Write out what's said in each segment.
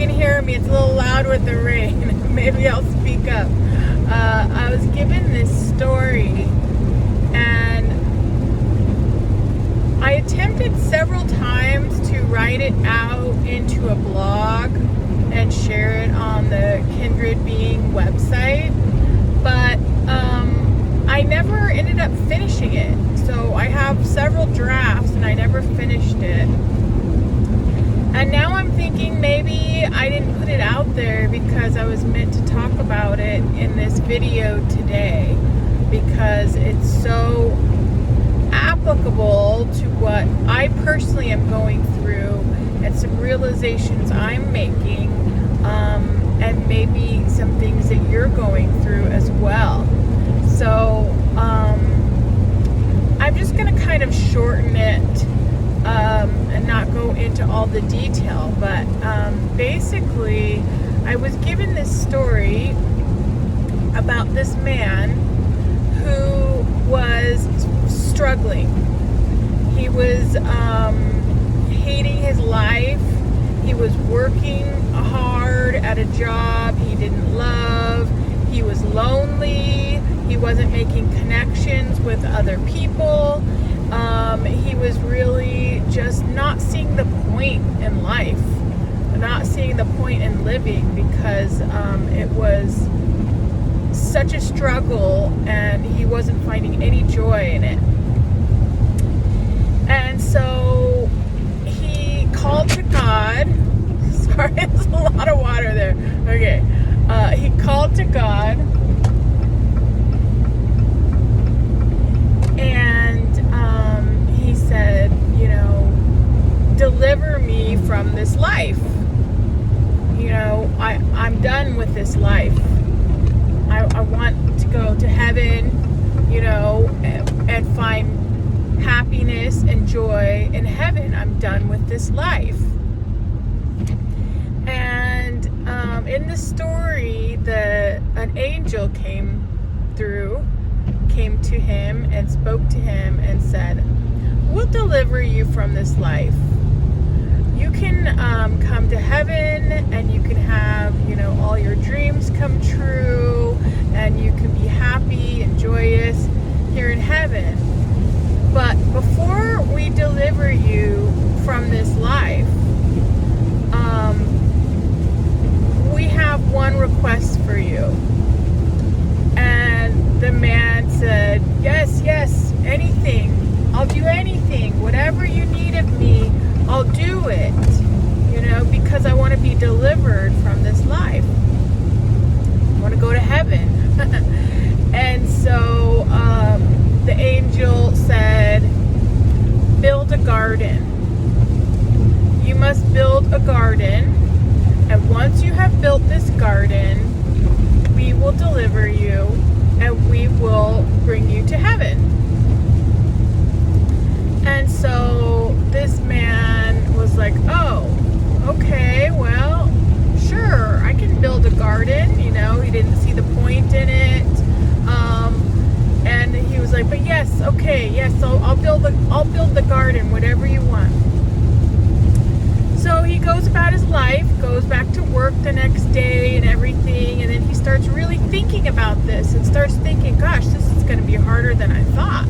can hear me. It's a little loud with the rain. Maybe I'll speak up. I was given this story, and I attempted several times to write it out into a blog and share it on the Kindred Being website, but I never ended up finishing it. So I have several drafts and I never finished it. And now I'm thinking maybe I didn't put it out there because I was meant to talk about it in this video today, because it's so applicable to what I personally am going through and some realizations I'm making, and maybe some things that you're going through as well. So I'm just going to kind of shorten it and not go into all the detail, but basically I was given this story about this man who was struggling. He was hating his life. He was working hard at a job he didn't love. He was lonely. He wasn't making connections with other people. He was really just not seeing the point in life, not seeing the point in living, because it was such a struggle and he wasn't finding any joy in it. And so he called to God. Sorry, there's a lot of water there. Okay. He called to God, and he said, deliver me from this life. I'm done with this life. I want to go to heaven, and find happiness and joy in heaven. I'm done with this life. And in the story, an angel came to him and spoke to him and said, we'll deliver you from this life. You can come to heaven, and you can have, all your dreams come true, and you can be happy and joyous here in heaven. But before we deliver you from this life, we have one request for you. And the man said, yes, anything. I'll do anything. Whatever you need of me, I'll do it. Because I want to be delivered from this life. I want to go to heaven. And so the angel said, build a garden. You must build a garden. And once you have built this garden, we will deliver you and we will bring you to heaven. And so this man was like, oh, okay, well, sure, I can build a garden. He didn't see the point in it. And he was like, but yes, okay, yes, so I'll build the garden, whatever you want. So he goes about his life, goes back to work the next day and everything, and then he starts really thinking about this and starts thinking, gosh, this is going to be harder than I thought.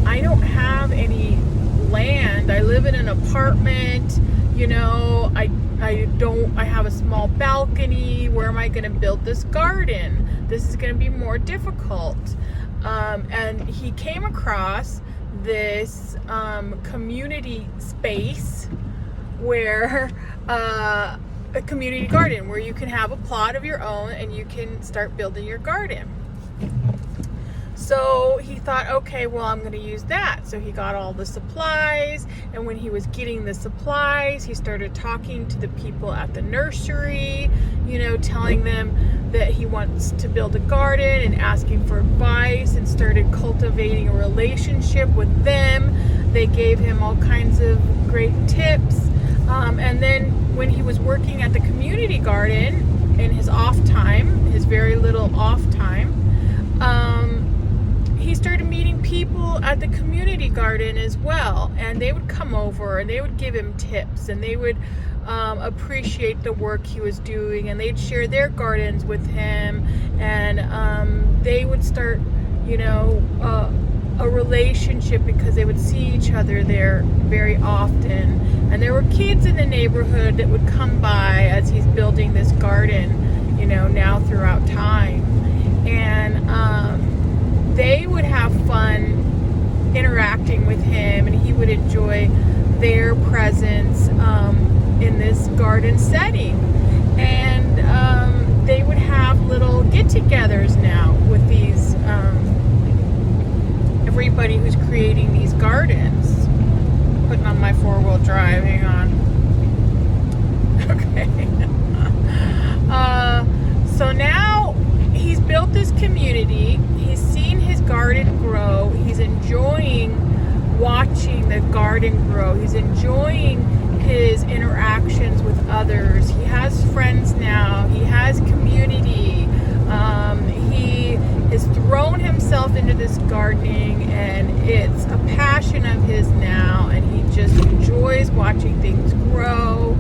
I don't have any land. I live in an apartment, I have a small balcony. Where am I going to build this garden? This is going to be more difficult. And he came across this community space where a community garden where you can have a plot of your own and you can start building your garden. So he thought, okay, well, I'm going to use that. So he got all the supplies, and when he was getting the supplies, he started talking to the people at the nursery, telling them that he wants to build a garden and asking for advice, and started cultivating a relationship with them. They gave him all kinds of great tips. And then when he was working at the community garden in his off time, his very little off time, he started meeting people at the community garden as well, and they would come over and they would give him tips, and they would appreciate the work he was doing, and they'd share their gardens with him, and they would start, a relationship because they would see each other there very often. And there were kids in the neighborhood that would come by as he's building this garden, now throughout time. And they would have fun interacting with him, and he would enjoy their presence in this garden setting. And they would have little get-togethers now with these everybody who's creating these gardens. Putting on my 4-wheel drive, hang on. Okay. So now he's built this community. He's seen his garden grow. He's enjoying watching the garden grow. He's enjoying his interactions with others. He has friends now. He has community. He has thrown himself into this gardening, and it's a passion of his now, and he just enjoys watching things grow.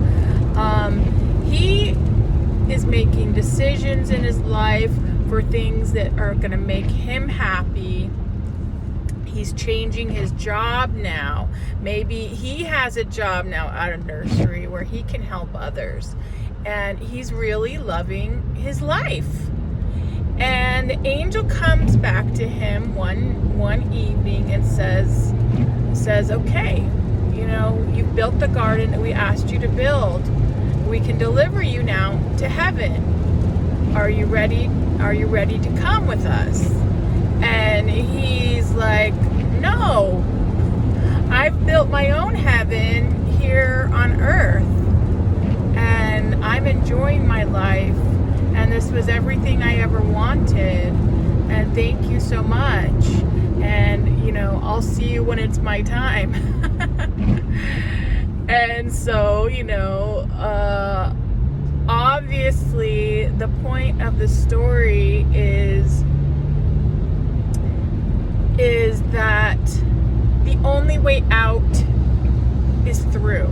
He is making decisions in his life for things that are going to make him happy. He's changing his job now. Maybe he has a job now at a nursery where he can help others. And he's really loving his life. And the angel comes back to him one evening and says, okay, you've built the garden that we asked you to build. We can deliver you now to heaven. Are you ready? Are you ready to come with us? And he's like, no, I've built my own heaven here on earth, and I'm enjoying my life, and this was everything I ever wanted, and thank you so much, and I'll see you when it's my time. And so obviously the point of the story is that the only way out is through.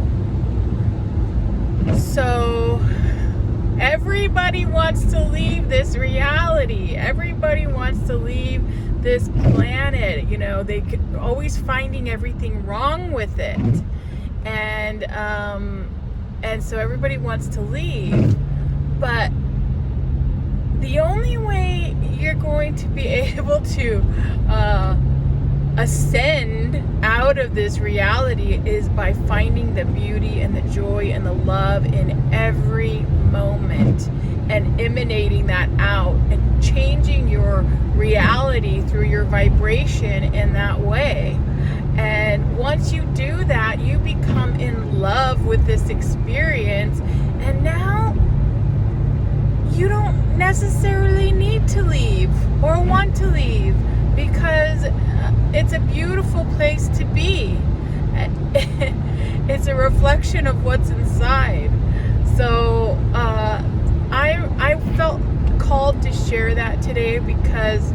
So everybody wants to leave this reality. Everybody wants to leave this planet. They could always finding everything wrong with it. And so everybody wants to leave. But the only way you're going to be able to ascend out of this reality is by finding the beauty and the joy and the love in every moment, and emanating that out and changing your reality through your vibration in that way. And once you do that, you become in love with this experience, and now you don't necessarily need to leave or want to leave, because it's a beautiful place to be. It's a reflection of what's inside. So I felt called to share that today, because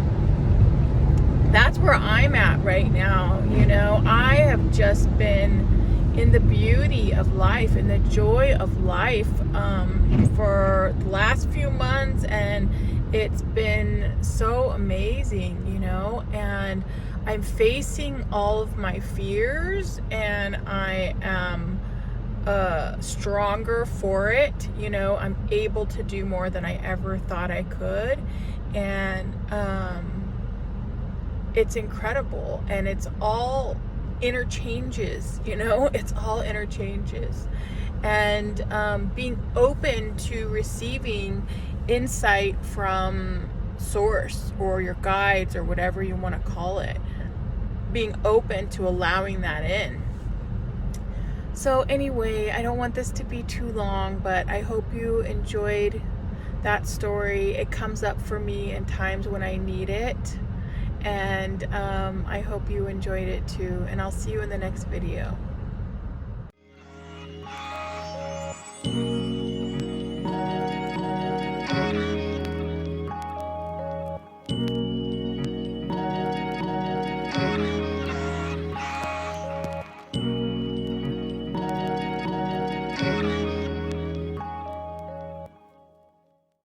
that's where I'm at right now. I have just been in the beauty of life and the joy of life for the last few months, and it's been so amazing, and I'm facing all of my fears, and I am stronger for it. I'm able to do more than I ever thought I could, and it's incredible, and it's all interchanges, it's all interchanges. And being open to receiving insight from source or your guides or whatever you want to call it, being open to allowing that in. So anyway, I don't want this to be too long, but I hope you enjoyed that story. It comes up for me in times when I need it, and I hope you enjoyed it too, and I'll see you in the next video.